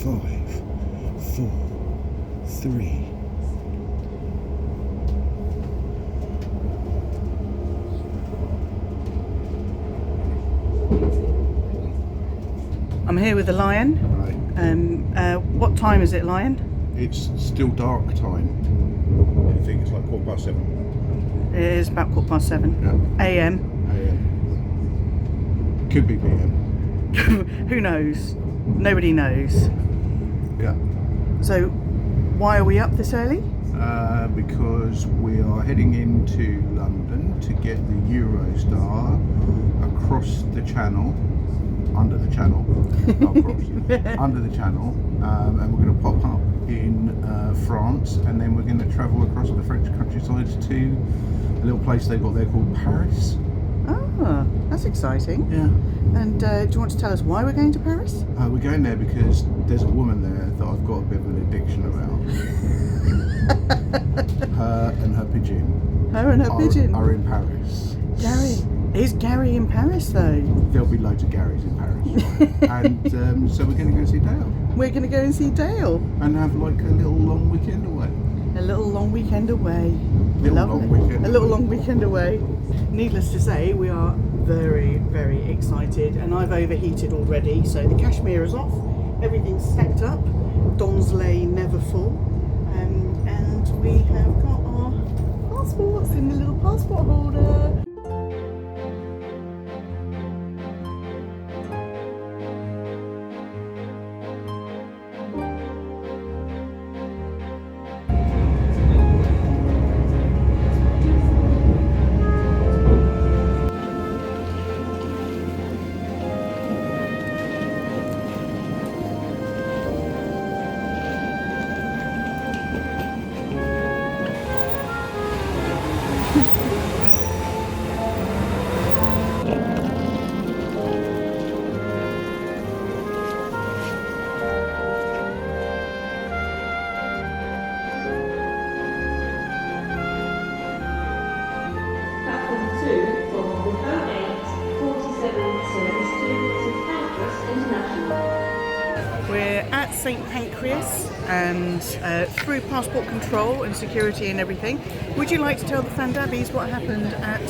5, 4, 3. I'm here with the Lion. Right. What time is it, Lion? It's still dark time. I think it's like 7:15. It is about 7:15 Yeah. a.m. AM. Could be PM. Who knows? Nobody knows. Yeah. So, why are we up this early? Because we are heading into London to get the Eurostar across the channel. Under the channel, not across, under the channel, and we're going to pop up in France, and then we're going to travel across the French countryside to a little place they've got there called Paris. Ah, that's exciting. Yeah. And do you want to tell us why we're going to Paris? We're going there because there's a woman there that I've got a bit of an addiction about. Her and her pigeon. Her and her pigeon are in Paris. Gary. Is Gary in Paris though? There'll be loads of Garys in Paris. And so we're going to go see Dale. We're going to go and see Dale. And have like a little long weekend away. A little long weekend away. Long weekend a little long weekend away. Needless to say, we are very, very excited, and I've overheated already. So the cashmere is off, everything's stacked up, Don's lay never full, and we have got our passports in the little passport holder. We're at St Pancras and through passport control and security and everything. Would you like to tell the Fandabbies what happened at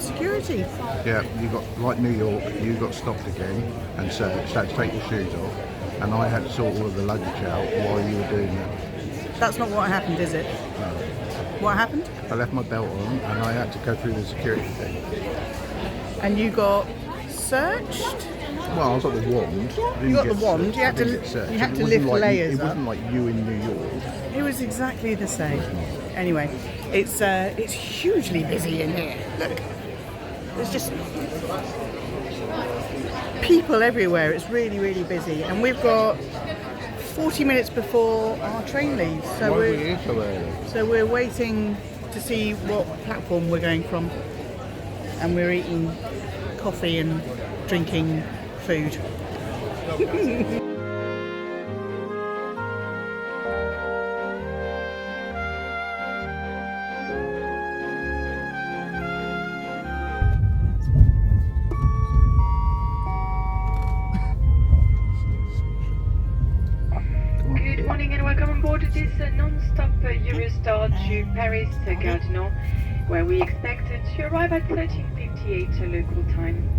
security? Yeah, you got, like New York, you got stopped again and searched, had to take your shoes off, and I had to sort all of the luggage out while you were doing that. That's not what happened, is it? No. What happened? I left my belt on and I had to go through the security thing. And you got searched? Well, I got the wand. You got the wand. You had to lift layers up. It wasn't like you in New York. It was exactly the same. Anyway, it's hugely busy in here. Look, there's just people everywhere. It's really, really busy, and we've got 40 minutes before our train leaves. So Why are we here so early? So we're waiting to see what platform we're going from, and we're eating coffee and drinking food. Good morning and welcome on board this non-stop Eurostar to Paris, Gare du Nord, where we expect to arrive at 13:58 local time.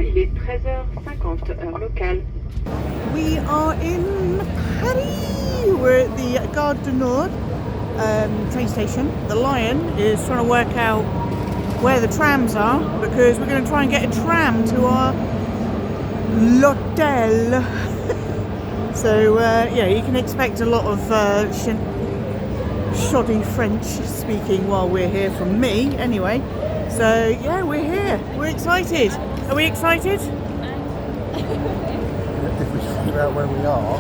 Il est 13h50 heure locale. We are in Paris. We're at the Gare du Nord train station. The Lion is trying to work out where the trams are because we're going to try and get a tram to our l'hotel. So yeah, you can expect a lot of shoddy French speaking while we're here from me anyway. So yeah, we're here. We're excited. Are we excited? If we figure out where we are.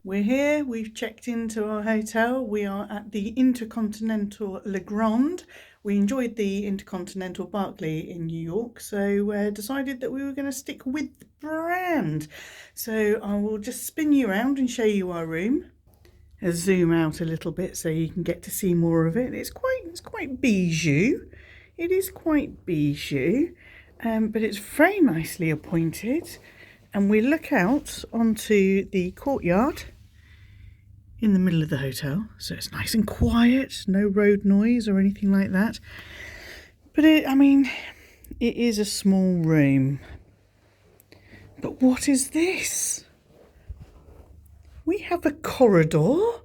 We're here, we've checked into our hotel. We are at the Intercontinental Le Grand. We enjoyed the Intercontinental Barclay in New York, so decided that we were going to stick with the brand. So I will just spin you around and show you our room. I'll zoom out a little bit so you can get to see more of it. It's quite bijou. It is quite bijou, but it's very nicely appointed. And we look out onto the courtyard in the middle of the hotel, so it's nice and quiet, no road noise or anything like that. But I mean, it is a small room. But what is this? We have a corridor.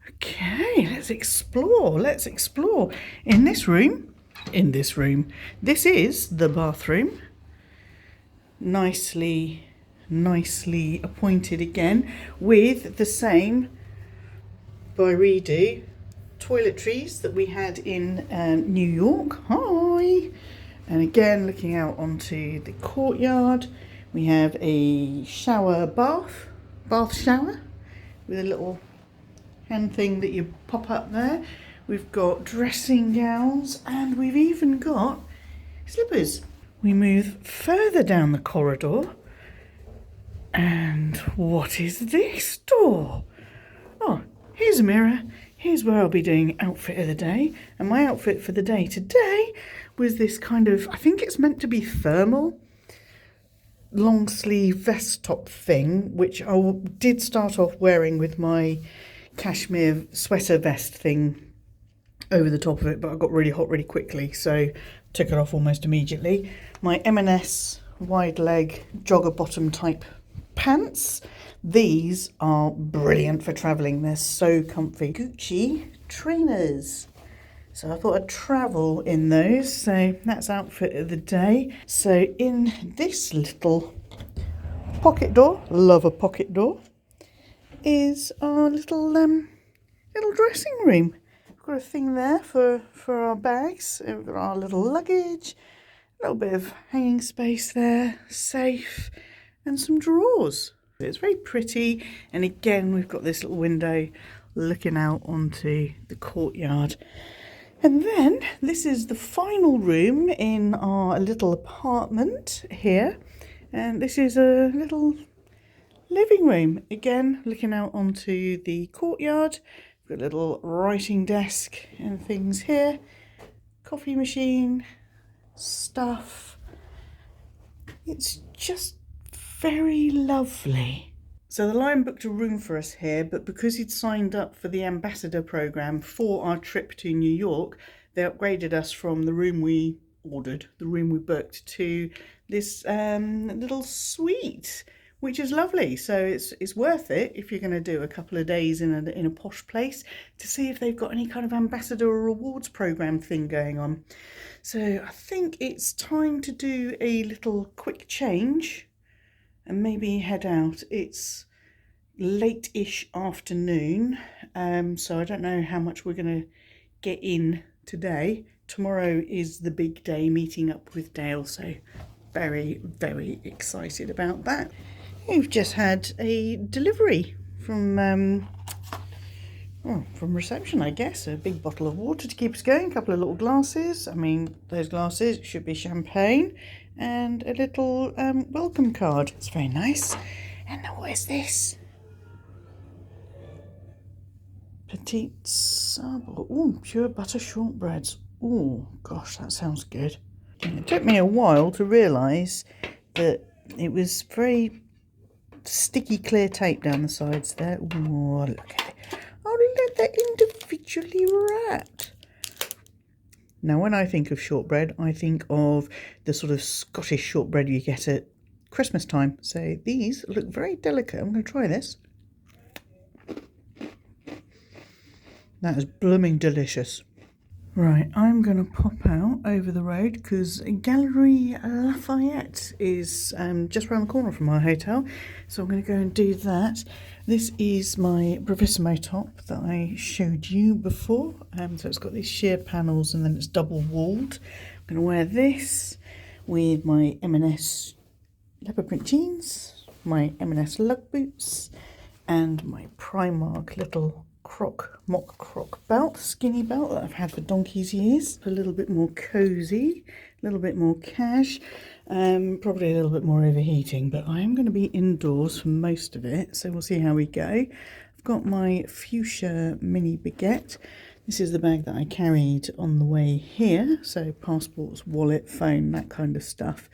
Okay, let's explore. Let's explore. In this room, this is the bathroom. Nicely appointed again with the same by redo toiletries that we had in New York. Hi! And again, looking out onto the courtyard, we have a bath shower with a little hand thing that you pop up there. We've got dressing gowns and we've even got slippers. We move further down the corridor. And what is this door? Oh, here's a mirror. Here's where I'll be doing outfit of the day. And my outfit for the day today was this kind of, I think it's meant to be thermal, long sleeve vest top thing, which I did start off wearing with my cashmere sweater vest thing over the top of it, but I got really hot really quickly, so took it off almost immediately. My M&S wide leg jogger bottom type pants. These are brilliant for travelling. They're so comfy. Gucci trainers. So I thought I'd travel in those. So that's outfit of the day. So in this little pocket door, love a pocket door, is our little dressing room. We've got a thing there for our bags. We've got our little luggage, a little bit of hanging space there, safe, and some drawers. It's very pretty, and again we've got this little window looking out onto the courtyard. And then this is the final room in our little apartment here, and this is a little living room, again looking out onto the courtyard. We've got a little writing desk and things here, coffee machine, stuff. It's just very lovely. So the Lion booked a room for us here, but because he'd signed up for the ambassador program for our trip to New York, they upgraded us from the room we ordered, the room we booked, to this little suite, which is lovely. So it's worth it if you're going to do a couple of days in a posh place to see if they've got any kind of ambassador or rewards program thing going on. So I think it's time to do a little quick change and maybe head out. It's late-ish afternoon, so I don't know how much we're going to get in today. Tomorrow is the big day, meeting up with Dale, so very, very excited about that. We've just had a delivery from reception, I guess. A big bottle of water to keep us going, a couple of little glasses. I mean, those glasses should be champagne, and a little welcome card. It's very nice. And what is this? Petite sable. Ooh, pure butter shortbreads. Oh gosh, that sounds good. It took me a while to realise that it was very sticky clear tape down the sides there. Oh, look at it. Oh, look, they're individually wrapped. Now, when I think of shortbread, I think of the sort of Scottish shortbread you get at Christmas time. So these look very delicate. I'm going to try this. That is blooming delicious. Right, I'm going to pop out over the road because Galeries Lafayette is just around the corner from my hotel. So I'm going to go and do that. This is my Bravissimo top that I showed you before. So it's got these sheer panels and then it's double walled. I'm going to wear this with my M&S leopard print jeans, my M&S lug boots, and my Primark little mock croc belt, skinny belt that I've had for donkey's years. A little bit more cosy, a little bit more cash, probably a little bit more overheating, but I am going to be indoors for most of it, so we'll see how we go. I've got my fuchsia mini baguette. This is the bag that I carried on the way here, so passports, wallet, phone, that kind of stuff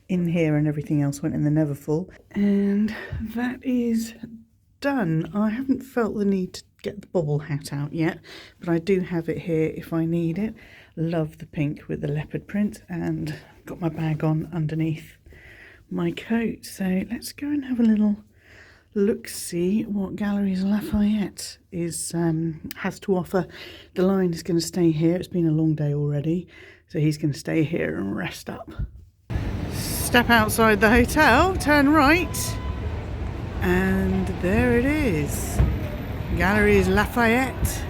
in here, and everything else went in the Neverfull. And that is done. I haven't felt the need to get the bobble hat out yet, but I do have it here if I need it. Love the pink with the leopard print, and got my bag on underneath my coat. So let's go and have a little look-see what Galeries Lafayette has to offer. The Lion is going to stay here. It's been a long day already, so he's going to stay here and rest up. Step outside the hotel, turn right, and there it is. Galeries Lafayette.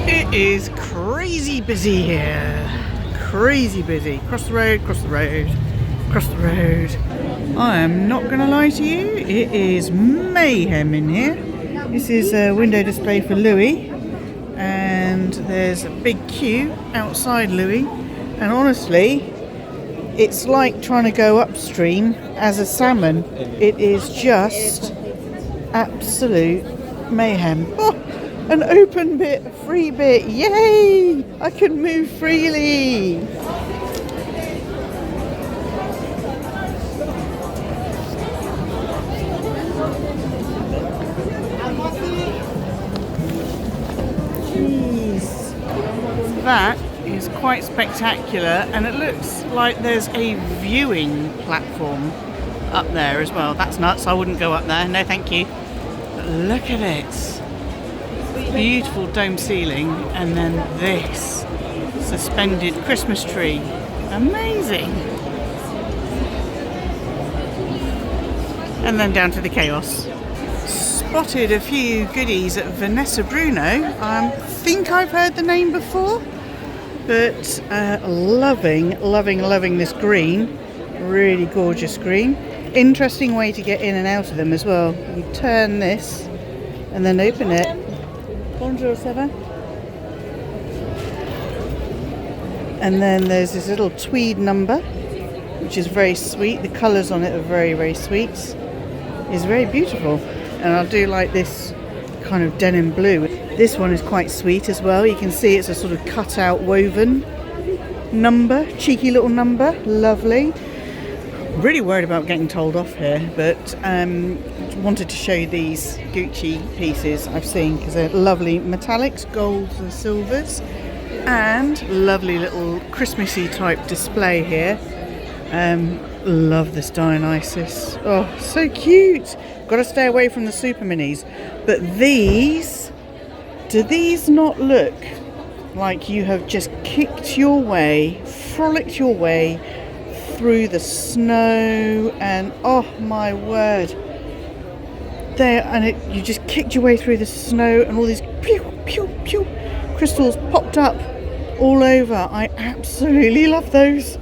It is crazy busy here. Crazy busy. Cross the road, cross the road, cross the road. I am not going to lie to you, it is mayhem in here. This is a window display for Louis, and there's a big queue outside Louis, and honestly it's like trying to go upstream as a salmon. It is just absolute mayhem. Oh, an open bit, a free bit, yay! I can move freely. That is quite spectacular, and it looks like there's a viewing platform up there as well. That's nuts, I wouldn't go up there, no thank you. But look at it. Beautiful dome ceiling, and then this suspended Christmas tree. Amazing. And then down to the chaos. Spotted a few goodies at Vanessa Bruno. I think I've heard the name before, but loving this green. Really gorgeous green. Interesting way to get in and out of them as well. You turn this and then open it. Bonjour, ça va? And then there's this little tweed number, which is very sweet. The colours on it are very, very sweet. It's very beautiful. And I do like this kind of denim blue. This one is quite sweet as well. You can see it's a sort of cut out woven number, cheeky little number, lovely. Really worried about getting told off here, but wanted to show you these Gucci pieces I've seen because they're lovely metallics, golds and silvers, and lovely little Christmassy type display here. Love this Dionysus. Oh, so cute. Got to stay away from the super minis. But these, do these not look like you have just kicked your way, frolicked your way through the snow, and oh my word, there, and you just kicked your way through the snow, and all these pew pew pew crystals popped up all over. I absolutely love those.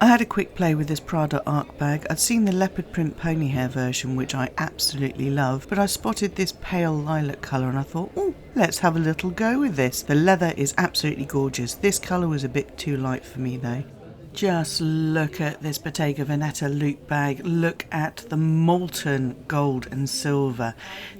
I had a quick play with this Prada Arc bag. I'd seen the leopard print pony hair version, which I absolutely love, but I spotted this pale lilac colour and I thought, oh, let's have a little go with this. The leather is absolutely gorgeous. This colour was a bit too light for me though. Just look at this Bottega Veneta loop bag. Look at the molten gold and silver.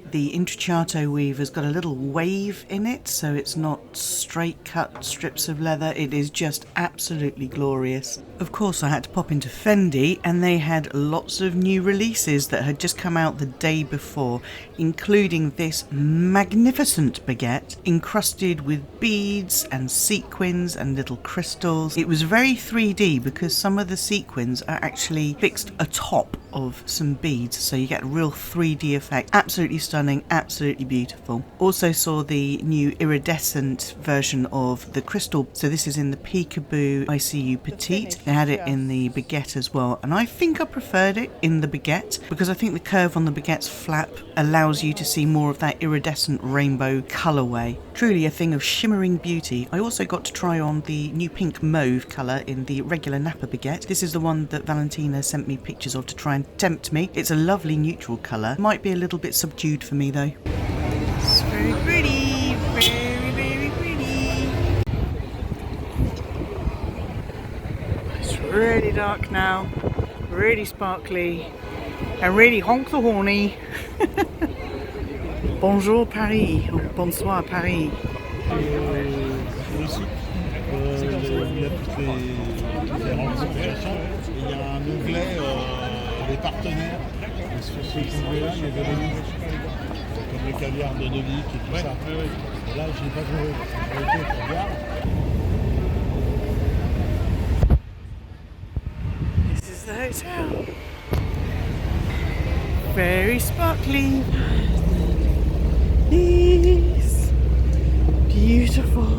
The Intrecciato weave has got a little wave in it, so it's not straight cut strips of leather. It is just absolutely glorious. Of course, I had to pop into Fendi, and they had lots of new releases that had just come out the day before, including this magnificent baguette encrusted with beads and sequins and little crystals. It was very 3D because some of the sequins are actually fixed atop of some beads, so you get a real 3D effect. Absolutely stunning, absolutely beautiful. Also saw the new iridescent version of the crystal. So this is in the Peekaboo ICU Petite. They had it in the baguette as well, and I think I preferred it in the baguette because I think the curve on the baguette's flap allows you to see more of that iridescent rainbow colourway. Truly a thing of shimmering beauty. I also got to try on the new pink mauve colour in the regular Napa baguette. This is the one that Valentina sent me pictures of to try and tempt me. It's a lovely neutral colour. Might be a little bit subdued for me though. It's very pretty, very, very pretty. It's really dark now, really sparkly, and really honk the horny. Bonjour Paris, ou bonsoir Paris. Le site, il y a toutes les rencontres. Il y a un onglet, les partenaires. Et sur cet onglet-là, il y a des réalisations. Comme le caviar de Novic et tout ça. Et là, je n'ai pas joué. J'ai été au caviar. This is the hotel. Very sparkly. Yes. Beautiful.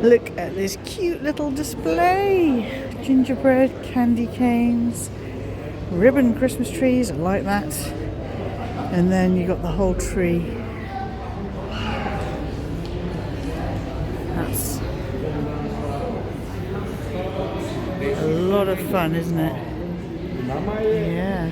Look at this cute little display. Gingerbread, candy canes, ribbon Christmas trees, I like that. And then you got the whole tree. That's a lot of fun, isn't it? Yeah.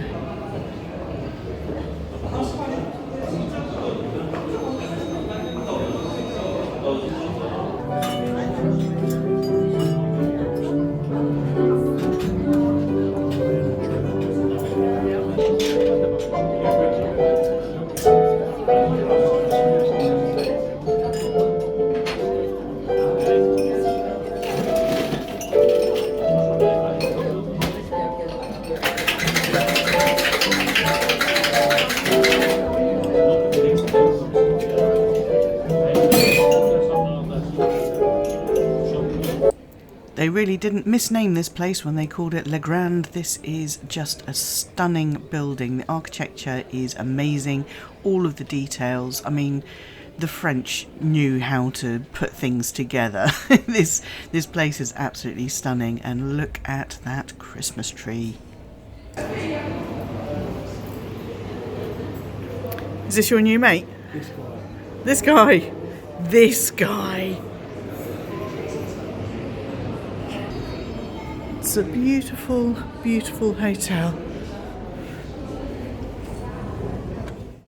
They really didn't misname this place when they called it Le Grand. This is just a stunning building. The architecture is amazing. All of the details. I mean, the French knew how to put things together. This place is absolutely stunning. And look at that Christmas tree. Is this your new mate? This guy. This guy. It's a beautiful, beautiful hotel.